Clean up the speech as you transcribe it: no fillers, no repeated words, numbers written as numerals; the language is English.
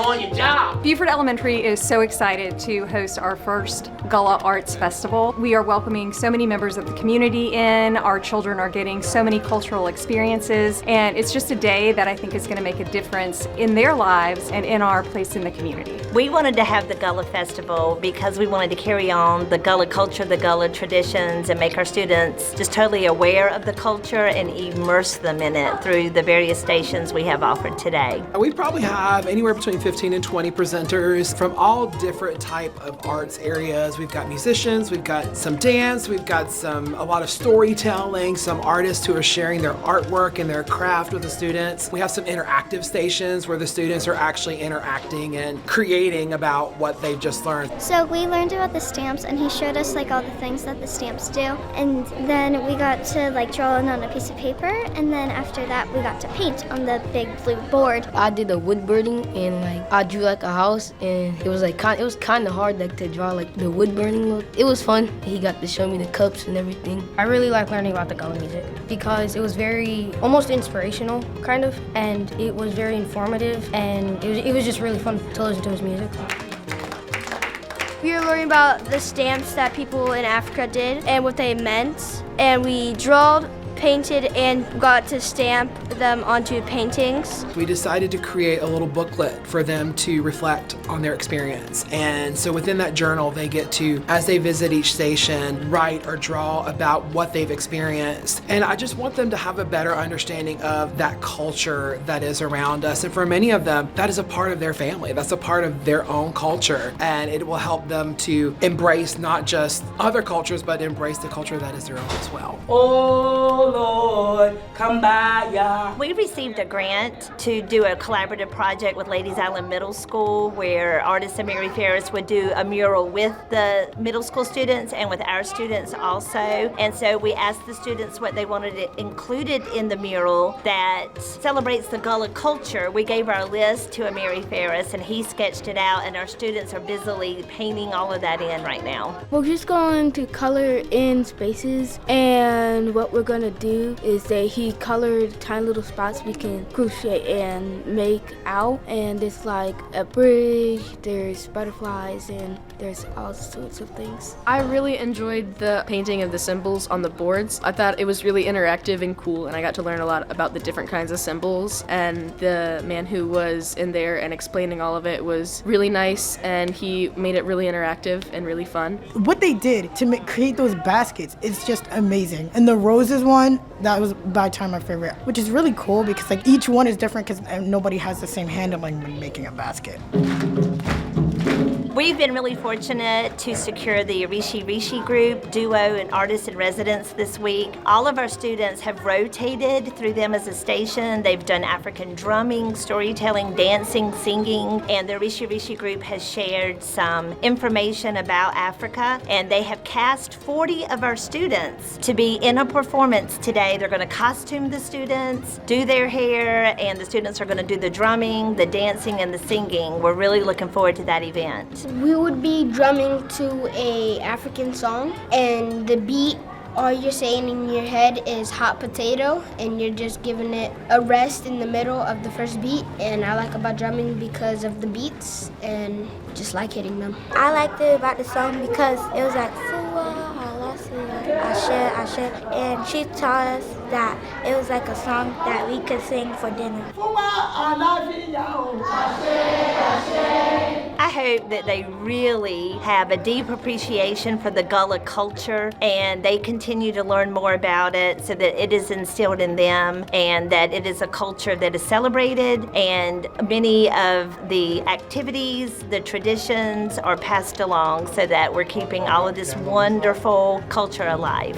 doing your job. Beaufort Elementary is so excited to host our first Gullah Arts Festival. We are welcoming so many members of the community in. Our children are getting so many cultural experiences, and it's just a day that I think is going to make a difference in their lives and in our place in the community. We wanted to have the Gullah Festival because we wanted to carry on the Gullah culture, the Gullah traditions, and make our students just totally aware of the culture and immerse them in it through the various stations we have offered today. We probably have anywhere between 15 and 20 presenters from all different type of arts areas. We've got musicians, we've got some dance, we've got a lot of storytelling, some artists who are sharing their artwork and their craft with the students. We have some interactive stations where the students are actually interacting and creating about what they've just learned. So we learned about the stamps, and he showed us like all the things that the stamps do, and then we got to like draw in on a piece of paper, and then after that we got to paint on the big blue board. I did a wood burning, and like I drew like a house, and it was kind of hard like to draw like the wood burning look. It was fun. He got to show me the cups and everything. I really like learning about the Gullah music because it was very almost inspirational kind of, and it was very informative, and it was just really fun to listen to his music. We were learning about the stamps that people in Africa did and what they meant, and we drawed, painted, and got to stamp them onto paintings. We decided to create a little booklet for them to reflect on their experience. And so within that journal, they get to, as they visit each station, write or draw about what they've experienced. And I just want them to have a better understanding of that culture that is around us. And for many of them, that is a part of their family. That's a part of their own culture. And it will help them to embrace not just other cultures, but embrace the culture that is their own as well. Oh Lord, come by, y'all. We received a grant to do a collaborative project with Ladies Island Middle School where artist Mary Ferris would do a mural with the middle school students and with our students also. And so we asked the students what they wanted included in the mural that celebrates the Gullah culture. We gave our list to Mary Ferris, and he sketched it out, and our students are busily painting all of that in right now. We're just going to color in spaces, and what we're going to do is that he colored tiny little spots we can crochet and make out, and it's like a bridge, there's butterflies, and there's all sorts of things. I really enjoyed the painting of the symbols on the boards. I thought it was really interactive and cool, and I got to learn a lot about the different kinds of symbols, and the man who was in there and explaining all of it was really nice, and he made it really interactive and really fun. What they did to create those baskets is just amazing. And the roses one, that was by far my favorite, which is really cool because like each one is different because nobody has the same handling when making a basket. We've been really fortunate to secure the Rishi group, duo, and artists in residence this week. All of our students have rotated through them as a station. They've done African drumming, storytelling, dancing, singing, and the Rishi group has shared some information about Africa, and they have cast 40 of our students to be in a performance today. They're going to costume the students, do their hair, and the students are going to do the drumming, the dancing, and the singing. We're really looking forward to that event. We would be drumming to a African song, and the beat, all you're saying in your head is hot potato, and you're just giving it a rest in the middle of the first beat. And I like about drumming because of the beats and just like hitting them. I liked it about the song because it was like Fuwa, Ashe, and she taught us that it was like a song that we could sing for dinner. I hope that they really have a deep appreciation for the Gullah culture, and they continue to learn more about it so that it is instilled in them and that it is a culture that is celebrated, and many of the activities, the traditions are passed along so that we're keeping all of this wonderful culture alive.